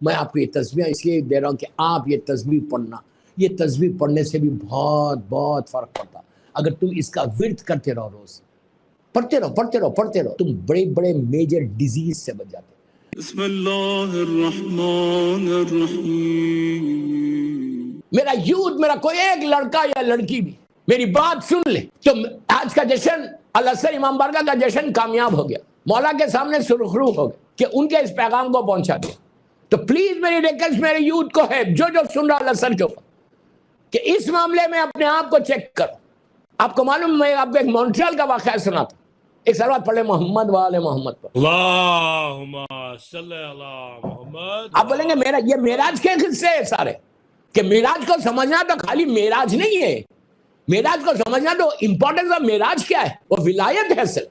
میں آپ کو یہ تسبیح اس لیے دے رہا ہوں کہ آپ یہ تسبیح پڑھنا، یہ تسبیح پڑھنے سے بھی بہت بہت فرق پڑتا. اگر تم اس کا ورد کرتے رہو، روز پڑھتے رہو، تم بڑے بڑے میجر ڈیزیز سے بچ جاتے. بسم اللہ الرحمن الرحیم. میرا یوتھ، میرا کوئی ایک لڑکا یا لڑکی بھی میری بات سن لے تو آج کا جشن الاسر امام بارگاہ کا جشن کامیاب ہو گیا، مولا کے سامنے سرخرو ہو گیا کہ ان کے اس پیغام کو پہنچا دیا. تو پلیز میری ریکویسٹ میرے یوتھ کو ہے، جو سن رہا الاسر کے اوپر، کہ اس معاملے میں اپنے آپ کو چیک کرو. آپ کو معلوم، میں آپ کو ایک مونٹریال کا واقعہ سنا تھا. ایک سلوات پڑھ لیں محمد وآل محمد پر. اللہم صلی علی محمد. آپ بولیں گے میرا یہ معراج کے قصے ہیں سارے، کہ معراج کو سمجھنا تو خالی معراج نہیں ہے، معراج کو سمجھنا تو امپورٹنس آف معراج کیا ہے، وہ ولایت ہے اصل.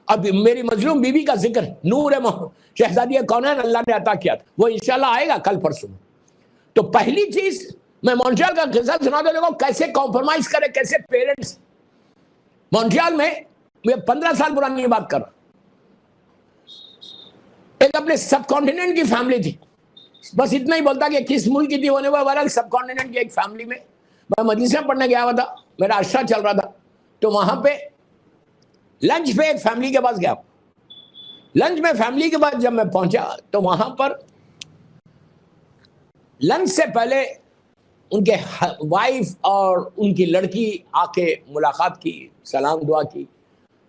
اب میری مظلوم بی بی کا ذکر، نور شہزادی کونین اللہ نے عطا کیا تھا، وہ انشاءاللہ آئے گا کل پرسوں. تو پہلی چیز میں مونٹریال کا قصہ سنا دو، دیکھو کیسے کمپرومائز کرے، کیسے پیرنٹس. مونٹریال میں 15 سال پرانی بات کر رہا، ایک اپنے سب کانٹیننٹ کی فیملی تھی. بس اتنا ہی بولتا کہ کس ملک کی تھی ہونے والا، سب کانٹیننٹ کی ایک فیملی میں میں مدرسے میں پڑھنے گیا ہوا تھا، میرا عرصہ چل رہا تھا. تو وہاں پہ لنچ پہ ایک فیملی کے پاس گیا. لنچ میں فیملی کے پاس جب میں پہنچا تو وہاں پر لنچ سے پہلے ان کے وائف اور ان کی لڑکی آ کے ملاقات کی، سلام دعا کی.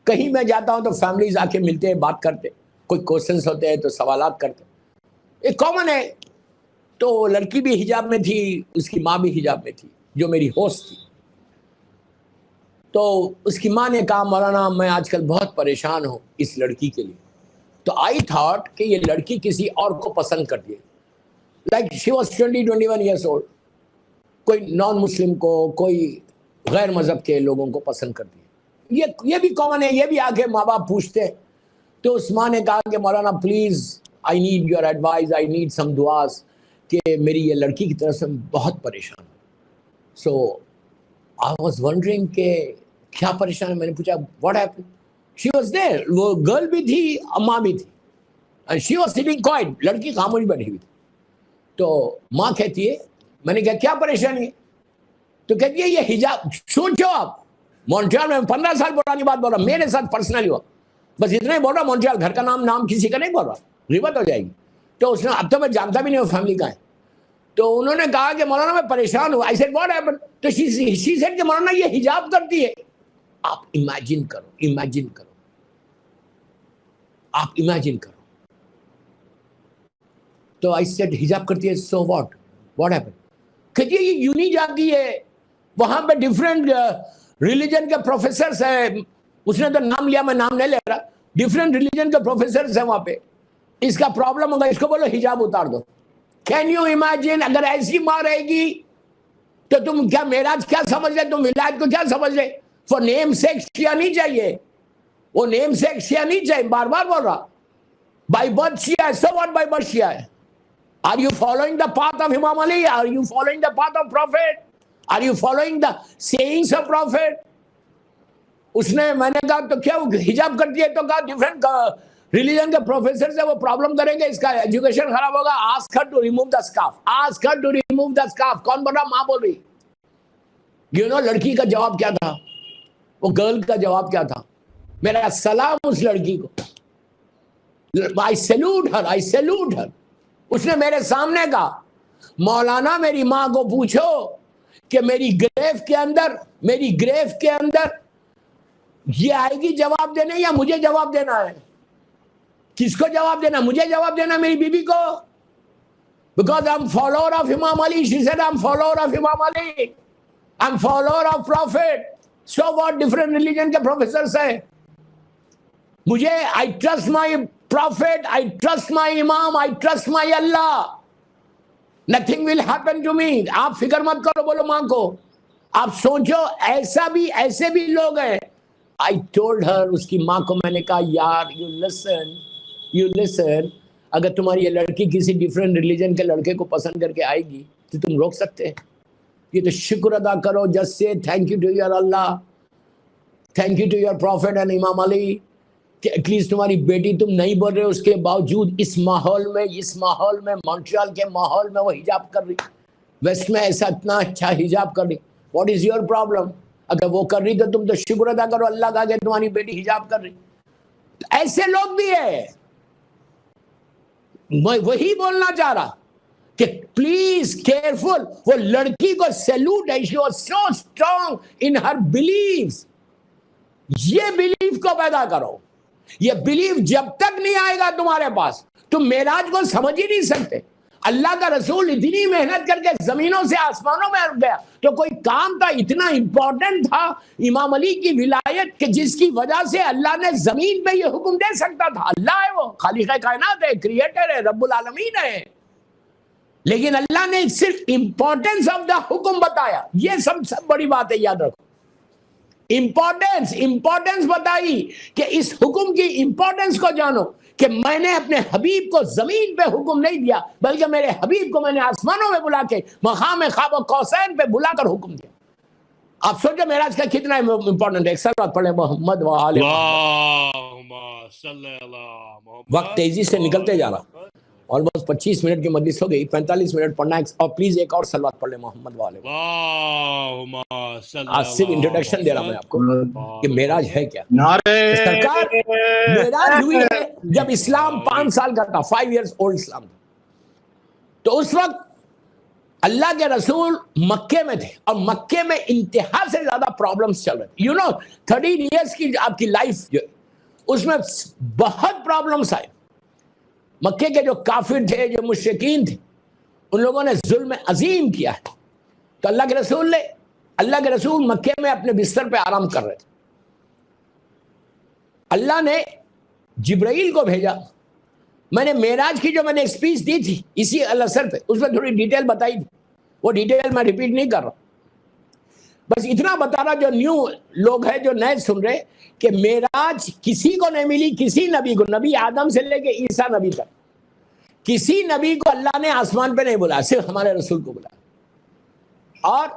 کہیں میں جاتا ہوں تو فیملیز آ کے ملتے ہیں، بات کرتے، کوئی کوشچنس ہوتے ہیں تو سوالات کرتے. ایک کامن ہے. تو لڑکی بھی حجاب میں تھی، اس کی ماں بھی حجاب میں تھی، جو میری ہوسٹ تھی. تو اس کی ماں نے کہا مولانا میں آج کل بہت پریشان ہوں اس لڑکی کے لیے. تو آئی تھاٹ کہ یہ لڑکی کسی اور کو پسند کرتی ہے. Like she was 21 years old. کوئی نان مسلم کو، کوئی غیر مذہب کے لوگوں کو پسند کرتی ہے. یہ بھی کامن ہے، یہ بھی آگے ماں باپ پوچھتے ہیں. تو اس ماں نے کہا کہ مولانا please I need your advice, I need some دعاز، کہ میری یہ لڑکی کی طرف سے بہت پریشان ہوں. سو آئی واز ونڈرنگ کہ کیا پریشان ہے. میں نے پوچھا what happen. She was there, وہ گرل بھی تھی، ماں بھی تھی. شی واز سٹنگ کوائٹ، لڑکی خاموش بیٹھی ہوئی تھی. تو ماں کہتی ہے، میں نے کہا کیا پریشانی ہے؟ تو کہتی ہے یہ حجاب. سوچو آپ، مونٹریال میں 15 سال پرانی بات بول رہا، میرے ساتھ پرسنلی ہوا. بس اتنا ہی بول رہا، مونٹریال گھر کا نام کسی کا نہیں بول رہا، غیبت ہو جائے گی. تو اس نے، اب تو میں جانتا بھی نہیں وہ فیملی کا ہے. تو انہوں نے کہا کہ مولانا میں پریشان ہوں. I said what happened؟ تو she said کہ مولانا یہ حجاب کرتی ہے. آپ امیجن کرو، آپ امیجن کرو. تو I said حجاب کرتی ہے، so what happened؟ کہتی ہے یہ یوں نہیں جاتی ہے، وہاں پہ ڈفرینٹ ریلیجن کے پروفیسرز ہیں. اس نے تو نام لیا، میں نام نہیں لے رہا. ڈفرینٹ ریلیجن کے پروفیسرز ہیں وہاں پہ. اس کا پرابلم ہوگا، اس کو بولو حجاب اتار دو. Can you imagine? اگر ایسی ماں رہے گی تو تم کیا معراج کیا سمجھ لے، تم ولایت کو کیا سمجھ لے؟ فور نیم سیک شیعہ نہیں چاہیے، وہ نیم سیک شیعہ نہیں چاہیے. بار بار بول رہا، بائی برتھ شیعہ ہے. سو واٹ بائی برتھ شیعہ ہے؟ Are you following the path of Imam Ali? Are you following the path of prophet? Are you following the sayings of prophet? اس نے، میں نے کہا تو کیا حجاب کرتی ہے؟ تو کہا ڈفرینٹ ریلیجن کے پروفیسر سے وہ پرابلم کریں گے، اس کا ایجوکیشن خراب ہوگا. Ask her to remove the scarf, ask her to remove the scarf. کون بول رہا؟ ماں بول رہی. یو نو لڑکی کا جواب کیا تھا؟ وہ گرل کا جواب کیا تھا؟ میرا سلام اس لڑکی کو، I salute her, I salute her. اس نے میرے سامنے کہا مولانا میری ماں کو پوچھو کہ میری گریف کے اندر یہ آئے گی جواب دینے یا مجھے جواب دینا ہے؟ کس کو جواب دینا؟ مجھے جواب دینا، میری بیوی کو. Because I'm follower of Imam Ali. She said I'm follower of Imam Ali. I'm follower of Prophet. So what different religion کے professors ہیں؟ مجھے I trust my Prophet, I trust my Imam, I trust my Allah. Nothing will happen to me. آپ فکر مت کرو، بولو ماں کو. آپ سوچو ایسے بھی لوگ ہیں. I told her، اس کی ماں کو میں نے کہا یار you listen، اگر تمہاری یہ لڑکی کسی ڈیفرنٹ ریلیجن کے لڑکے کو پسند کر کے آئے گی تو تم روک سکتے ہیں؟ یہ تو شکر ادا کرو. جسٹ سے thank you to your Allah, thank you to your prophet and Imam Ali. کہ ایٹ لیسٹ تمہاری بیٹی تم نہیں بول رہے اس کے باوجود اس ماحول میں مونٹریال کے ماحول میں وہ حجاب کر رہی، ویسٹ میں ایسا اتنا اچھا حجاب کر رہی. What is your problem? اگر وہ کر رہی تو تم تو شکر ادا کرو اللہ کا کہ تمہاری بیٹی حجاب کر رہی. ایسے لوگ بھی ہیں. میں وہی بولنا چاہ رہا کہ پلیز کیئرفل. وہ لڑکی کو سیلوٹ ہے، she was so strong in ہر بلیفز. یہ بلیف کو پیدا کرو. یہ بلیف جب تک نہیں آئے گا تمہارے پاس تم معراج کو سمجھ ہی نہیں سکتے. اللہ کا رسول اتنی محنت کر کے زمینوں سے آسمانوں میں گیا تو کوئی کام تھا اتنا امپورٹنٹ تھا امام علی کی ولایت کہ جس کی وجہ سے اللہ نے زمین پہ یہ حکم دے سکتا تھا. اللہ ہے، وہ خالق کائنات ہے، کریٹر ہے، رب العالمین ہے. لیکن اللہ نے صرف امپورٹنس آف دا حکم بتایا. یہ سب بڑی بات ہے، یاد رکھو. امپورٹنس بتائی کہ اس حکم کی امپورٹنس کو جانو کہ میں نے اپنے حبیب کو زمین پہ حکم نہیں دیا بلکہ میرے حبیب کو میں نے آسمانوں میں بلا کے مقام خواب و قوسین پہ بلا کر حکم دیا. آپ سوچو معراج کا کتنا امپورٹنٹ ہے. ایک سلوات پڑھیں محمد و آل محمد. وقت تیزی سے نکلتے جا رہا. آلموسٹ 25 منٹ کی مجلس ہو گئی، 45 منٹ پڑھنا ہے. اور پلیز ایک اور سلوات پڑھ لیں محمد والے. آج صرف انٹروڈکشن دے رہا میں آپ کو کہ معراج ہے کیا. سرکار معراج ہوئی ہے جب اسلام 5 سال کا تھا، 5 years old اسلام تھا. تو اس وقت اللہ کے رسول مکے میں تھے اور مکے میں انتہا سے زیادہ پرابلمز چل رہے تھے. یو نو 13 years کی آپ کی لائف جو اس میں بہت پرابلمز آئے. مکے کے جو کافر تھے، جو مشرکین تھے، ان لوگوں نے ظلم عظیم کیا ہے. تو اللہ کے رسول مکے میں اپنے بستر پہ آرام کر رہے تھے. اللہ نے جبرائیل کو بھیجا. میں نے معراج کی جو میں نے اسپیچ دی تھی اسی اثر پہ اس میں تھوڑی ڈیٹیل بتائی تھی. وہ ڈیٹیل میں ریپیٹ نہیں کر رہا، بس اتنا بتا رہا جو نیو لوگ ہیں جو نئے سن رہے کہ معراج کسی کو نہیں ملی، کسی نبی کو، نبی آدم سے لے کے عیسیٰ نبی تک کسی نبی کو اللہ نے آسمان پہ نہیں بلایا، صرف ہمارے رسول کو بلایا. اور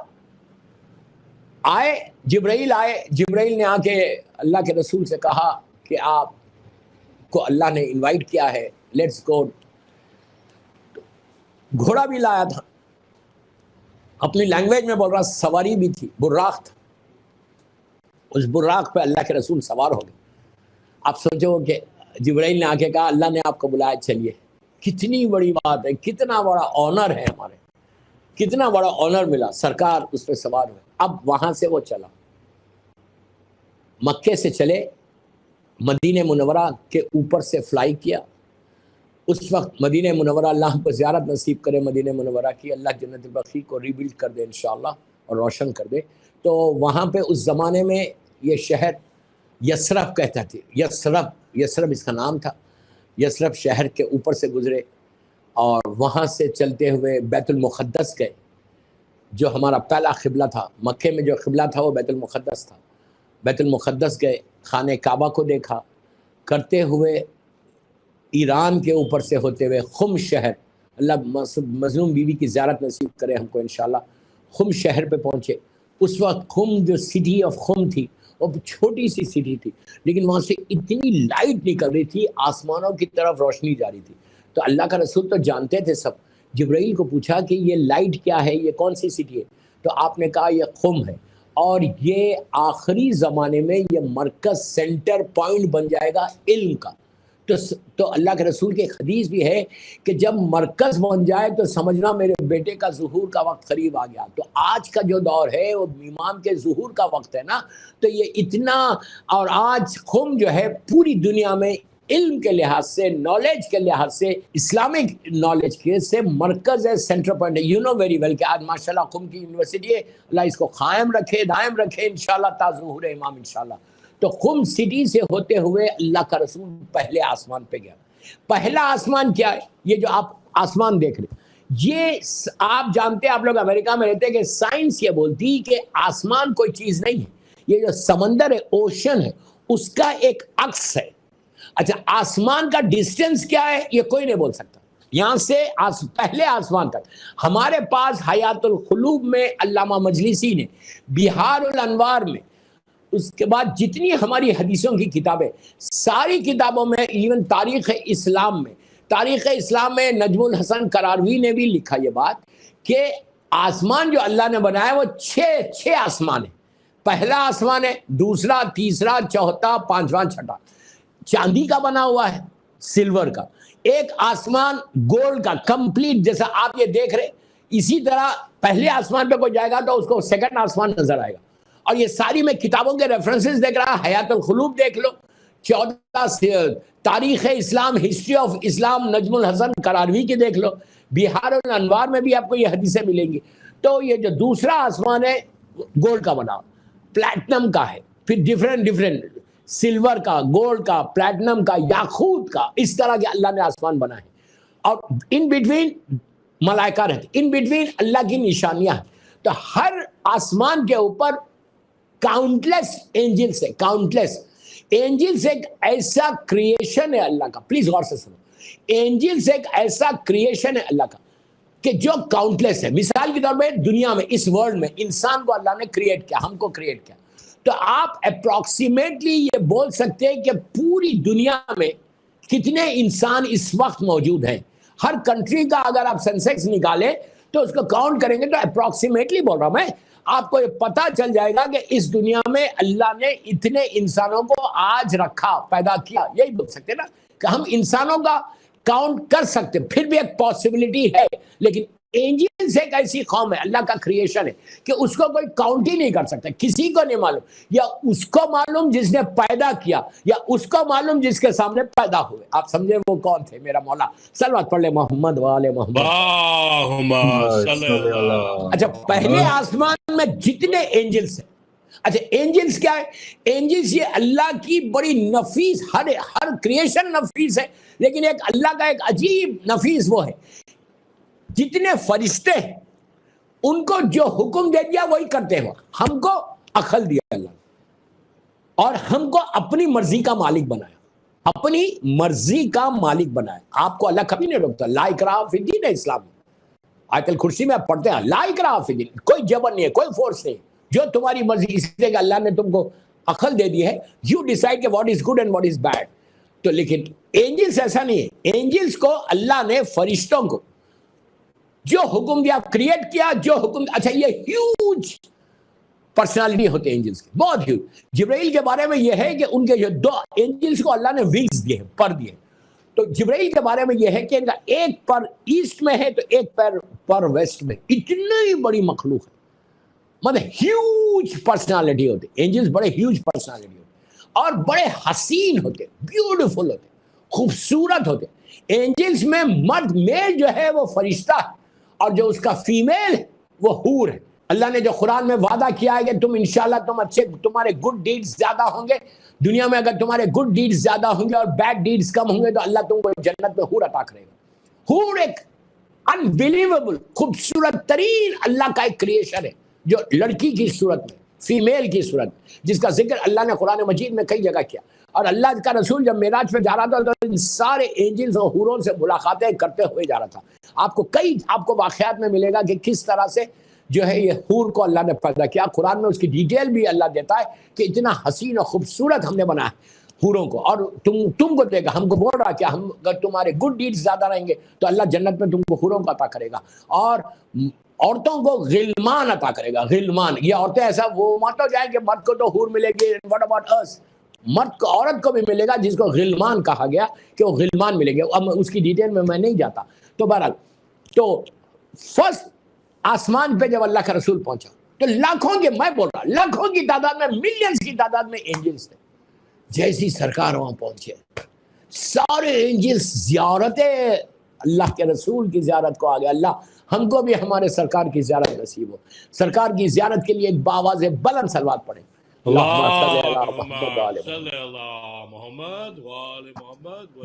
جبرائیل نے آ کے اللہ کے رسول سے کہا کہ آپ کو اللہ نے انوائٹ کیا ہے، لیٹس گو. گھوڑا بھی لایا تھا، اپنی لینگویج میں بول رہا، سواری بھی تھی، براق تھا. اس براق پہ اللہ کے رسول سوار ہو گئے. آپ سوچو کہ جبرائیل نے آ کے کہا اللہ نے آپ کو بلایا، چلیے. کتنی بڑی بات ہے، کتنا بڑا آنر ہے ہمارے، کتنا بڑا آنر ملا. سرکار اس پہ سوار ہوئے. اب وہاں سے وہ چلا، مکے سے چلے، مدینہ منورہ کے اوپر سے فلائی کیا. اس وقت مدینہ منورہ اللہ ہم کو زیارت نصیب کرے مدینہ منورہ کی. اللہ جنت البقیع کو ریبلڈ کر دے انشاءاللہ اور روشن کر دے. تو وہاں پہ اس زمانے میں یہ شہر یثرب کہتا تھے. یثرب اس کا نام تھا. یثرب شہر کے اوپر سے گزرے اور وہاں سے چلتے ہوئے بیت المقدس گئے جو ہمارا پہلا قبلہ تھا. مکے میں جو قبلہ تھا وہ بیت المقدس تھا. بیت المقدس گئے، خانہ کعبہ کو دیکھا. کرتے ہوئے ایران کے اوپر سے ہوتے ہوئے خم شہر، اللہ مظلوم بیوی کی زیارت نصیب کرے ہم کو انشاءاللہ. خم شہر پہ پہنچے. اس وقت خم جو سٹی آف خم تھی وہ چھوٹی سی سٹی تھی، لیکن وہاں سے اتنی لائٹ نکل رہی تھی، آسمانوں کی طرف روشنی جا رہی تھی. تو اللہ کا رسول تو جانتے تھے سب. جبرائیل کو پوچھا کہ یہ لائٹ کیا ہے، یہ کون سی سٹی ہے؟ تو آپ نے کہا یہ خم ہے اور یہ آخری زمانے میں یہ مرکز سینٹر پوائنٹ بن جائے گا علم کا. تو اللہ کے رسول کے ایک حدیث بھی ہے کہ جب مرکز بن جائے تو سمجھنا میرے بیٹے کا ظہور کا وقت قریب آ گیا. تو آج کا جو دور ہے وہ امام کے ظہور کا وقت ہے نا. تو یہ اتنا، اور آج خم جو ہے پوری دنیا میں علم کے لحاظ سے، نالج کے لحاظ سے، اسلامک نالج کے سے مرکز ہے، سینٹر پوائنٹ ہے. یو نو ویری ویل کہ آج ماشاءاللہ خم کی یونیورسٹی ہے. اللہ اس کو قائم رکھے، دائم رکھے انشاءاللہ تا ظہور امام انشاءاللہ. تو خم سٹی سے ہوتے ہوئے اللہ کا رسول پہلے آسمان پہ گیا. پہلا آسمان کیا ہے؟ یہ جو آپ آسمان دیکھ رہے، یہ آپ جانتے ہیں، آپ لوگ امریکہ میں رہتے ہیں کہ سائنس یہ بولتی کہ آسمان کوئی چیز نہیں ہے. یہ جو سمندر ہے، اوشن ہے، اس کا ایک عکس ہے. اچھا آسمان کا ڈسٹینس کیا ہے یہ کوئی نہیں بول سکتا. یہاں سے پہلے آسمان تک ہمارے پاس حیات القلوب میں علامہ مجلسی نے بہار الانوار میں اس کے بعد جتنی ہماری حدیثوں کی کتابیں، ساری کتابوں میں، ایون تاریخ اسلام میں نجم الحسن قراروی نے بھی لکھا یہ بات کہ آسمان جو اللہ نے بنایا وہ چھ آسمان ہے. پہلا آسمان ہے، دوسرا، تیسرا، چوتھا، پانچواں، چھٹا چاندی کا بنا ہوا ہے، سلور کا. ایک آسمان گولڈ کا کمپلیٹ، جیسا آپ یہ دیکھ رہے. اسی طرح پہلے آسمان پہ کوئی جائے گا تو اس کو سیکنڈ آسمان نظر آئے گا. اور یہ ساری میں کتابوں کے ریفرنسز دیکھ رہا، حیات القلوب دیکھ لو، 14 تاریخ اسلام، ہسٹری آف اسلام نجم الحسن قراروی کی دیکھ لو، بہار الانوار میں بھی آپ کو یہ حدیثیں ملیں گی. تو یہ جو دوسرا آسمان ہے گولڈ کا بنا، پلیٹنم کا ہے، پھر ڈیفرنٹ سلور کا، گولڈ کا، پلیٹنم کا، یاقوت کا، اس طرح کے اللہ نے آسمان بنائے. اور ان بٹوین ملائکہ رہتے، ان بٹوین اللہ کی نشانیاں ہیں. تو ہر آسمان کے اوپر کاؤنٹلیس اینجلس ہے. کاؤنٹلیس اینجلس ایک ایسا کریشن ہے اللہ کا، پلیز غور سے سنو. اینجلس ایک ایسا کریشن ہے اللہ کا کہ جو کاؤنٹلیس ہے. مثال کے طور پہ دنیا میں، اس ورلڈ میں انسان کو اللہ نے کریٹ کیا، ہم کو کریٹ کیا. تو آپ اپروکسیمیٹلی یہ بول سکتے ہیں کہ پوری دنیا میں کتنے انسان اس وقت موجود ہیں. ہر کنٹری کا اگر آپ سینسیکس نکالیں تو اس کو کاؤنٹ کریں گے تو اپروکسیمیٹلی بول رہا ہوں میں، آپ کو یہ پتا چل جائے گا کہ اس دنیا میں اللہ نے اتنے انسانوں کو آج رکھا، پیدا کیا. یہی بول سکتے نا کہ ہم انسانوں کا کاؤنٹ کر سکتے، پھر بھی ایک پاسبلٹی ہے. لیکن اینجلز ایک ایسی قوم ہے، اللہ کا کریشن ہے کہ اس کو کوئی کاؤنٹ ہی نہیں کر سکتا. کسی کو نہیں معلوم، یا اس کو معلوم جس نے پیدا کیا، یا اس کو معلوم جس کے سامنے پیدا ہوئے. آپ سمجھے وہ کون تھے؟ میرا مولا. صلوات پڑھ لے محمد وآل محمد. اللہم صلی اللہ. اچھا، پہلے آسمان میں جتنے اینجلز ہیں، اچھا اینجلز کیا ہے؟ اینجلز یہ اللہ کی بڑی نفیس، ہر کریشن نفیس ہے، لیکن ایک اللہ کا ایک عجیب نفیس وہ ہے، جتنے فرشتے ہیں ان کو جو حکم دے دیا وہی کرتے ہیں. ہم کو عقل دیا اللہ، اور ہم کو اپنی مرضی کا مالک بنایا، اپنی مرضی کا مالک بنایا. آپ کو اللہ کبھی نہیں روکتا. لا اکراہ فی الدین ہے اسلام میں. آیت الکرسی میں آپ پڑھتے ہیں لا اکراہ فی الدین، کوئی جبر نہیں ہے، کوئی فورس نہیں، جو تمہاری مرضی. اس لیے کہ اللہ نے تم کو عقل دے دی ہے، یو ڈیسائیڈ کہ what is good and what is bad. تو لیکن اینجلس ایسا نہیں ہے. اینجلس کو اللہ نے، فرشتوں کو جو حکم دیا، کریٹ کیا، جو حکم. اچھا، یہ ہیوج پرسنالٹی ہوتے ہیں اینجلس کی، بہت ہیوج. جبرائیل کے بارے میں یہ ہے کہ ان کے جو 2 اینجلس کو اللہ نے ونگز دیے، پر دیے. تو جبرائیل کے بارے میں یہ ہے کہ ان کا ایک پر ایسٹ میں ہے تو ایک پر ویسٹ میں. اتنی بڑی مخلوق ہے، مطلب ہیوج پرسنالٹی ہوتے. اینجلس بڑے ہیوج پرسنالٹی ہوتے اور بڑے حسین ہوتے، بیوٹیفل ہوتے، خوبصورت ہوتے. اینجلس میں مرد میل جو ہے وہ فرشتہ ہے، اور جو اس کا فیمیل ہے وہ حور ہے. اللہ نے جو قرآن میں وعدہ کیا ہے کہ تم انشاءاللہ تمہارے گڈ ڈیڈز زیادہ ہوں گے دنیا میں. اگر تمہارے گڈ ڈیڈز زیادہ ہوں گے اور بیڈ ڈیڈز کم ہوں گے تو اللہ تم کو جنت میں حور عطا کرے گا. حور ایک انبیلیویبل خوبصورت ترین اللہ کا ایک کریشن ہے، جو لڑکی کی صورت میں، فیمیل کی صورت میں، جس کا ذکر اللہ نے قرآن مجید میں کئی جگہ کیا. اور اللہ کا رسول جب معراج پہ جا رہا تھا تو ان سارے اینجلز اور حوروں سے ملاقاتیں کرتے ہوئے جا رہا تھا. آپ کو واقعات میں ملے گا کہ کس طرح سے جو ہے یہ حور کو اللہ نے پیدا کیا. قرآن میں اس کی ڈیٹیل بھی اللہ دیتا ہے کہ اتنا حسین اور خوبصورت ہم نے بنایا حوروں کو. اور تم کو دے گا، ہم کو بول رہا کہ ہم اگر تمہارے گڈ ڈیڈز زیادہ رہیں گے تو اللہ جنت میں تم کو حوروں کو عطا کرے گا. اور عورتوں کو غلمان عطا کرے گا. غلمان، یہ عورتیں ایسا وہ مت ہو جائیں کہ مرد کو تو حور ملے گی، واٹ اباؤٹ اس. مرد کو، عورت کو بھی ملے گا جس کو غلمان کہا گیا کہ وہ غلمان ملے گے. اب اس کی ڈیٹیل میں نہیں جاتا. تو بہرحال، تو فرسٹ آسمان پہ جب اللہ کا رسول پہنچا تو لاکھوں کے، میں بول رہا لاکھوں کی تعداد میں، ملینز کی تعداد میں اینجلز تھے. جیسی سرکار وہاں پہنچے، سارے اینجلز زیارت اللہ کے رسول کی زیارت کو آگے. اللہ ہم کو بھی ہمارے سرکار کی زیارت نصیب ہو. سرکار کی زیارت کے لیے ایک باواز بلند صلوات پڑھیں.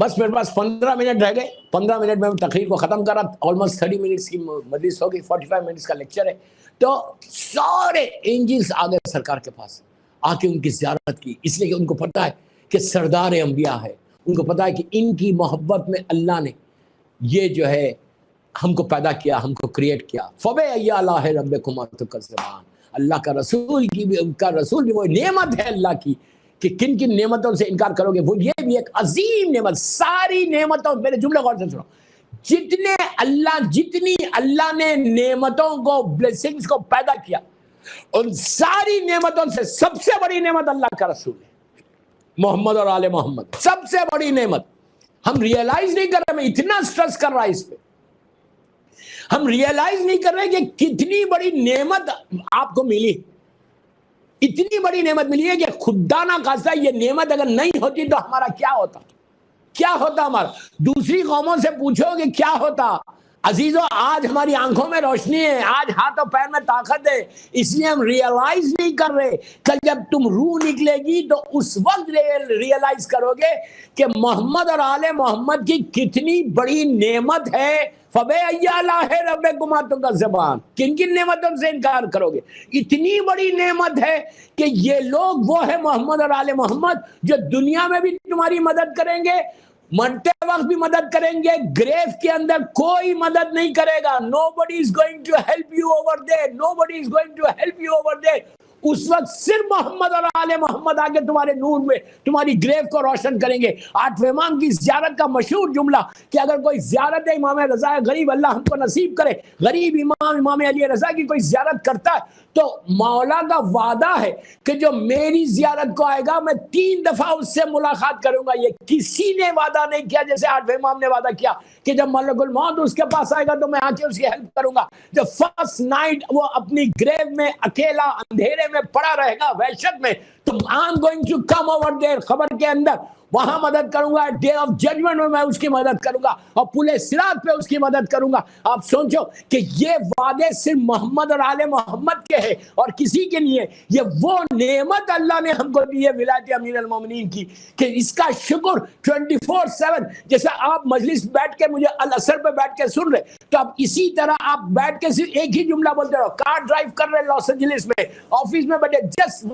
بس میرے پاس 15 منٹ رہ گئے. 15 منٹ میں تقریر کو ختم کرا. آلموسٹ 30 منٹس کی مجلس ہوگی، 45 منٹس کا لیکچر ہے. تو سارے اینجلز آ گئے سرکار کے پاس، آ کے ان کی زیارت کی، اس لیے کہ ان کو پتہ ہے کہ سردار انبیاء ہے. ان کو پتہ ہے کہ ان کی محبت میں اللہ نے یہ جو ہے ہم کو پیدا کیا، ہم کو کریٹ کیا. فَبِأَيِّ آلَاءِ رَبِّكُمَا تُكَذِّبَانِ. اللہ کا رسول بھی وہ نعمت ہے اللہ کی کہ کن کن نعمتوں سے انکار کرو گے. وہ یہ بھی ایک عظیم نعمت. ساری نعمتوں, میرے جملے غور سے سنو, جتنی اللہ نے نعمتوں کو, بلیسنگز کو پیدا کیا, ان ساری نعمتوں سے سب سے بڑی نعمت اللہ کا رسول ہے, محمد اور آل محمد. سب سے بڑی نعمت. ہم ریئلائز نہیں کر رہے, میں اتنا سٹریس کر رہا اس پہ, ہم ریئلائز نہیں کر رہے کہ کتنی بڑی نعمت آپ کو ملی. اتنی بڑی نعمت ملی ہے کہ خدا نہ خاصہ یہ نعمت اگر نہیں ہوتی تو ہمارا کیا ہوتا ہمارا. دوسری قوموں سے پوچھو کہ کیا ہوتا. عزیزو, آج ہماری آنکھوں میں روشنی ہے, آج ہاتھ و پیر میں طاقت ہے, اس لیے ہم ریئلائز نہیں کر رہے. کل جب تم روح نکلے گی تو اس وقت ریئلائز کرو گے کہ محمد اور آل محمد کی کتنی بڑی نعمت ہے. فَبِأَيِّ آلَاءِ رَبِّكُمَا تُكَذِّبَانِ, کن کن نعمتوں سے انکار کرو گے. اتنی بڑی نعمت ہے کہ یہ لوگ وہ ہے محمد اور آل محمد جو دنیا میں بھی تمہاری مدد کریں گے, مرتے وقت بھی مدد کریں گے, گریو کے اندر کوئی مدد نہیں کرے گا. Nobody is going to help you over there. Nobody is going to help you over there. اس وقت صرف محمد اور آل محمد آگے تمہارے نور میں تمہاری گریو کو روشن کریں گے. 8ویں امام کی زیارت کا مشہور جملہ کہ اگر کوئی زیارت امام رضا غریب, اللہ ہم کو نصیب کرے, غریب امام علی رضا کی کوئی زیارت کرتا ہے تو مولا کا وعدہ ہے کہ جو میری زیارت کو آئے گا میں 3 دفعہ اس سے ملاقات کروں گا. یہ کسی نے وعدہ نہیں کیا جیسے 8ویں امام نے وعدہ کیا کہ جب ملک الموت اس کے پاس آئے گا تو میں آ کے اس کی ہیلپ کروں گا. جب فرسٹ نائٹ وہ اپنی گریو میں اکیلا اندھیرے میں پڑا رہے گا وحشت میں, تو I'm going to come over there, خبر کے اندر وہاں مدد کروں گا. ڈے آف ججمنٹ میں اس کی مدد کروں گا اور پورے صراط پہ اس کی مدد کروں گا. آپ سوچو کہ یہ وعدے صرف محمد اور آل محمد کے ہیں اور کسی کے لیے. یہ وہ نعمت اللہ نے ہم کو دی ہے ولایت امیر المومنین کی کہ اس کا شکر 24/7. جیسے آپ مجلس بیٹھ کے مجھے الاثر پہ بیٹھ کے سن رہے تو آپ اسی طرح آپ بیٹھ کے صرف ایک ہی جملہ بولتے رہو. کار ڈرائیو کر رہے لاس اینجلس میں, آفس میں بیٹھے, جسٹ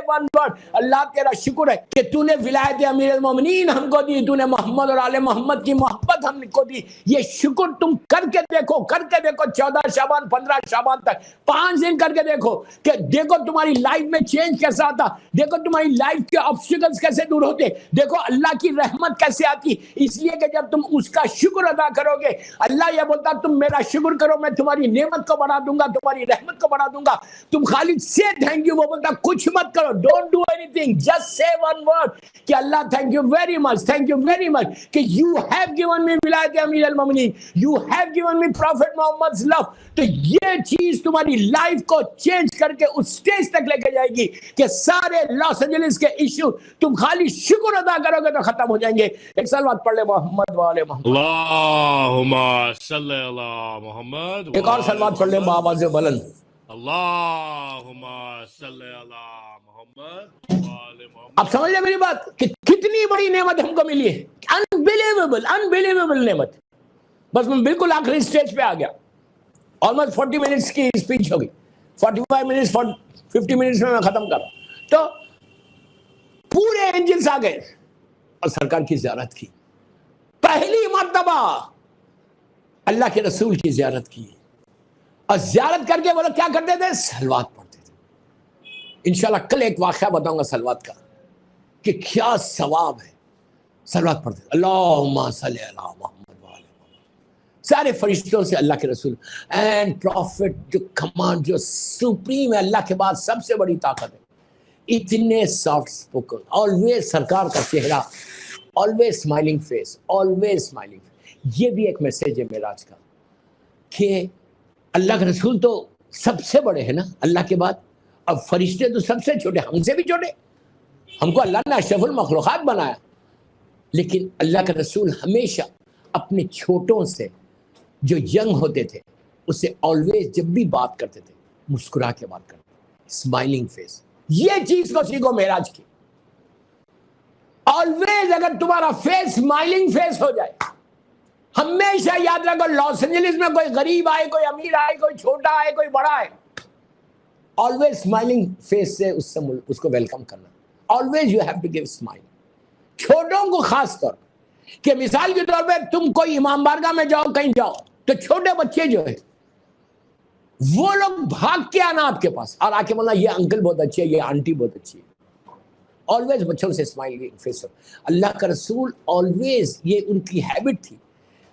ون ورڈ, اللہ تیرا شکر ہے کہ تو نے ولایت امیر المومنین ہم کو دی, تو نے محمد اور آل محمد کی محبت ہم کو دی. یہ شکر تم کر کے دیکھو 14 شعبان 15 شعبان تک 5 دن کر کے دیکھو کہ دیکھو تمہاری لائف میں چینج کیسا آتا, دیکھو تمہاری لائف کے آبسٹیکلز کیسے دور ہوتے, دیکھو اللہ کی رحمت کیسے آتی. اس لیے کہ جب تم اس کا شکر ادا کرو گے, اللہ یہ بولتا تم میرا شکر کرو میں تمہاری نعمت کو بڑھا دوں گا, تمہاری رحمت کو بڑھا دوں گا. تم خالی سے تھینک یو, وہ بولتا کچھ مت کرو, don't do anything, just say one word کہ Allah thank you very much, thank you very much کہ یو ہیو گیون می ولایت امیر المومنین, you have given me prophet Muhammad's love. تو یہ چیز تمہاری لائف کو چینج کر کے اس سٹیج تک لے کے جائے گی کہ سارے لاس اینجلس کے ایشو تم خالی شکر ادا کرو گے تو ختم ہو جائیں گے. ایک سلوات پڑھ لے محمد وآل محمد. اللہم صلی علی محمد. ایک اور سلوات پڑھ لے بآواز بلند. اللہم صلی علی محمد وآل محمد. اب سمجھ لیں میری بات کہ کتنی بڑی نعمت ہم کو ملی ہے. انبیلیویبل نعمت. بس میں بالکل آخری سٹیج پہ آ گیا. آلموسٹ 40 منٹس کی اسپیچ ہوگی, 45 منٹس 50 منٹس میں ختم کر رہا ہوں. تو پورے انجلس آ گئے اور سرکار کی زیارت کی. پہلی مرتبہ اللہ کے رسول کی زیارت کی, اور زیارت کر کے وہ لوگ کیا کرتے تھے, صلوات پڑھتے تھے. انشاءاللہ کل ایک واقعہ بتاؤں گا صلوات کا کہ کیا ثواب ہے صلوات پڑھتے. اللہم صلی علی محمد. سارے فرشتوں سے اللہ کے رسول اینڈ پروفٹ جو کمانڈ جو سپریم ہے, اللہ کے بعد سب سے بڑی طاقت ہے, اتنے سافٹ سپوکن, آلویز سرکار کا چہرہ, always smiling face, always smiling face. یہ بھی ایک میسیج ہے معراج کا کہ اللہ کے رسول تو سب سے بڑے ہیں نا اللہ کے بعد, اب فرشتے تو سب سے چھوٹے, ہم سے بھی چھوٹے. ہم کو اللہ نے اشرف المخلوقات بنایا, لیکن اللہ کا رسول ہمیشہ اپنے چھوٹوں سے جو ینگ ہوتے تھے اس سے آلویز جب بھی بات کرتے تھے مسکرا کے بات کرتے تھے, اسمائلنگ فیس. یہ چیز کو سیکھو معراج کی. آلویز اگر تمہارا فیس اسمائلنگ فیس ہو جائے, ہمیشہ یاد رکھو لاس اینجلس میں کوئی غریب آئے, کوئی امیر آئے, کوئی چھوٹا آئے, کوئی بڑا آئے, آلویز اسمائلنگ فیس سے اس کو ویلکم کرنا. Always you have to give smile. چھوٹوں کو خاص طور کہ مثال کے طور پہ تم کوئی امام بارگاہ میں جاؤ, کہیں جاؤ, تو چھوٹے بچے جو ہے وہ لوگ بھاگ کے آنا آپ کے پاس اور آ کے بولنا یہ انکل بہت اچھے ہے، یہ آنٹی بہت اچھی ہے. آلویز بچوں سے اسمائل فیس. اللہ کا رسول آلویز یہ ان کی ہیبٹ تھی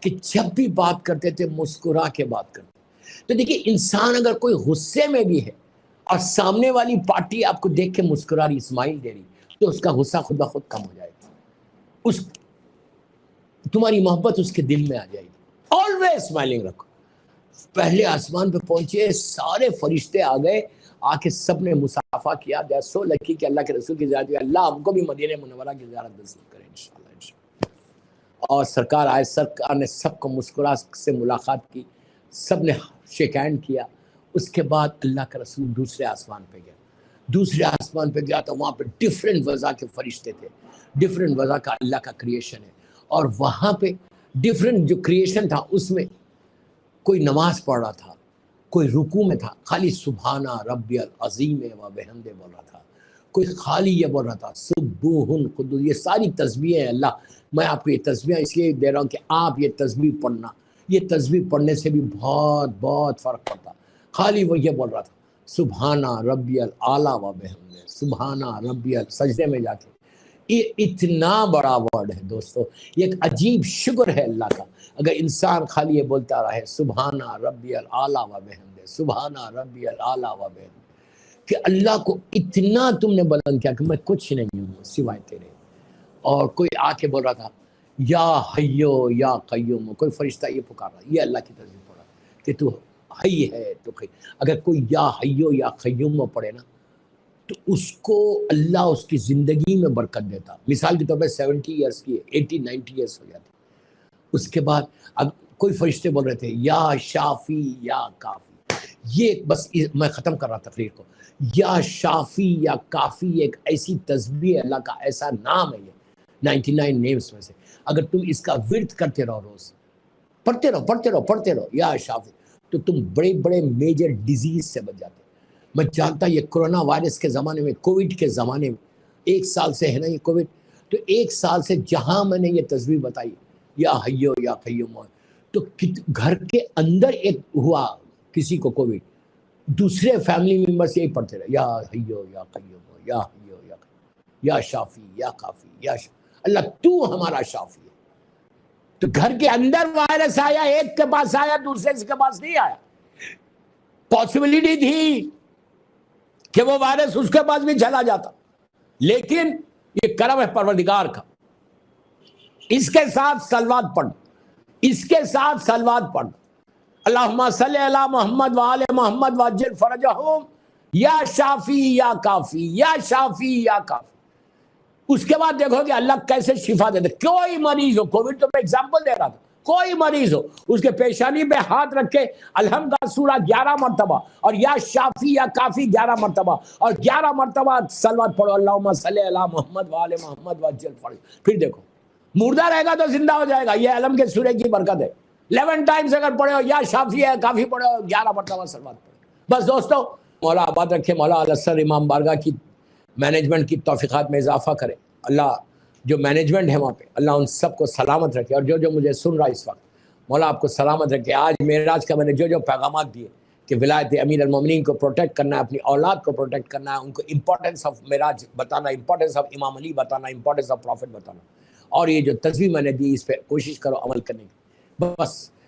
کہ جب بھی بات کرتے تھے مسکرا کے بات کرتے. تو دیکھیے انسان اگر کوئی غصے میں بھی ہے اور سامنے والی پارٹی آپ کو دیکھ کے مسکرا رہی، اسمائل دے رہی، تو اس کا غصہ خود بخود کم ہو جائے گا، تمہاری محبت اس کے دل میں آ جائے گی. آلویز اسمائلنگ رکھو. پہلے آسمان پہ پہنچے، سارے فرشتے آ گئے، آ کے سب نے مصافحہ کیا. دے آر سو لکی کہ اللہ کے رسول کی زیارت ہوئی. اللہ ہم کو بھی مدینہ منورہ کی زیارت نصیب کرے انشاءاللہ. اور سرکار آئے، سرکار نے سب کو مسکرا سے ملاقات کی، سب نے شیک ہینڈ کیا. اس کے بعد اللہ کا رسول دوسرے آسمان پہ گیا. دوسرے آسمان پہ گیا تو وہاں پہ ڈفرینٹ وضع کے فرشتے تھے، ڈفرینٹ وضع کا اللہ کا کریشن ہے. اور وہاں پہ ڈفرینٹ جو کریشن تھا اس میں کوئی نماز پڑھ رہا تھا، کوئی رکوع میں تھا، خالی سبحانہ ربی العظیم و بحمدہ بول رہا تھا. کوئی خالی یہ بول رہا تھا سبوح قدوس. یہ ساری تسبیح ہیں. اللہ میں آپ کو یہ تسبیح اس لیے دے رہا ہوں کہ آپ یہ تسبیح پڑھنا. یہ تسبیح پڑھنے سے بھی بہت بہت فرق پڑتا. خالی وہ یہ بول رہا تھا سبحانہ ربی الاعلیٰ و بحمدہ، سبحانہ ربی سجدے میں جا کے. یہ اتنا بڑا ورڈ ہے دوستو، یہ ایک عجیب شکر ہے اللہ کا اگر انسان خالی یہ بولتا رہے سبحانہ ربی الاعلیٰ و بحمدہ، سبحانہ ربی الاعلیٰ و بحمدہ، کہ اللہ کو اتنا تم نے بلند کیا کہ میں کچھ نہیں ہوں سوائے تیرے. اور کوئی آ کے بول رہا تھا یا حیو یا قیوم، کوئی فرشتہ یہ پکار رہا، یہ اللہ کی تسبیح پڑھ رہا کہ تو حی ہے تو قیوم. اگر کوئی یا حیو یا قیوم پڑھے نا تو اس کو اللہ اس کی زندگی میں برکت دیتا. مثال کے طور پہ 70 ایئرس کی 80 90 ایئرس ہو جاتی. اس کے بعد اب کوئی فرشتے بول رہے تھے یا شافی یا کافی. یہ بس میں ختم کر رہا تقریر کو. یا شافی یا کافی ایک ایسی تسبیح اللہ کا ایسا نام ہے، یہ 99 نیمز میں سے. اگر تم اس کا ورد کرتے رہو، روز پڑھتے رہو یا شافی، تو تم بڑے بڑے میجر ڈیزیز سے بچ جاتے. میں جانتا یہ کرونا وائرس کے زمانے میں، کووڈ کے زمانے میں، 1 سال سے ہے نا یہ کووڈ، تو 1 سال سے جہاں میں نے یہ تسبیح بتائی یا حیو یا قیوم، تو گھر کے اندر ایک ہوا کسی کو کووڈ، دوسرے فیملی ممبرس یہی پڑھتے رہے یا حیو یا قیوم یا حیو یا قیوم یا شافی یا کافی یا اللہ تو ہمارا شافی ہے. تو گھر کے اندر وائرس آیا، ایک کے پاس آیا، دوسرے کے پاس نہیں آیا. پاسبلٹی تھی کہ وہ وائرس اس کے پاس بھی چلا جاتا، لیکن یہ کرم ہے پروردگار کا. اس کے ساتھ صلوات پڑھ، اس کے ساتھ صلوات پڑھ. اللہم صلی علی محمد وآل محمد وعجل فرجہم یا شافی یا کافی یا شافی یا کافی. اس کے بعد دیکھو کہ اللہ کیسے شفا دیتے. کوئی مریض ہو، کووڈ تو میں ایگزامپل دے رہا تھا، کوئی مریض ہو اس کے پیشانی پہ ہاتھ رکھ کے الحمد سورہ 11 مرتبہ اور یا شافی یا کافی 11 مرتبہ اور 11 مرتبہ صلوات پڑھو اللہم صلی علی محمد وآل محمد وعجل فرجہم. پھر دیکھو مردہ رہے گا تو زندہ ہو جائے گا. یہ علم کے سورہ کی برکت ہے. 11 ٹائمز اگر پڑھے ہو یا شافی ہے کافی پڑھے ہو، 11 مرتبہ صلوات پڑھو. بس دوستو مولا آباد رکھے، مولا علیہ امام بارگاہ کی مینجمنٹ کی توفیقات میں اضافہ کرے. اللہ جو مینجمنٹ ہے وہاں پہ اللہ ان سب کو سلامت رکھے. اور جو مجھے سن رہا اس وقت مولا آپ کو سلامت رکھے. آج معراج کا میں نے جو پیغامات دیے کہ ولایت امیر المومنین کو پروٹیکٹ کرنا ہے، اپنی اولاد کو پروٹیکٹ کرنا ہے، ان کو امپورٹنس آف معراج بتانا، امپورٹنس آف امام علی بتانا، امپورٹنس آف پروفٹ بتانا. اور یہ جو تسبیح میں نے دی اس پہ کوشش کرو عمل کرنے کی. بس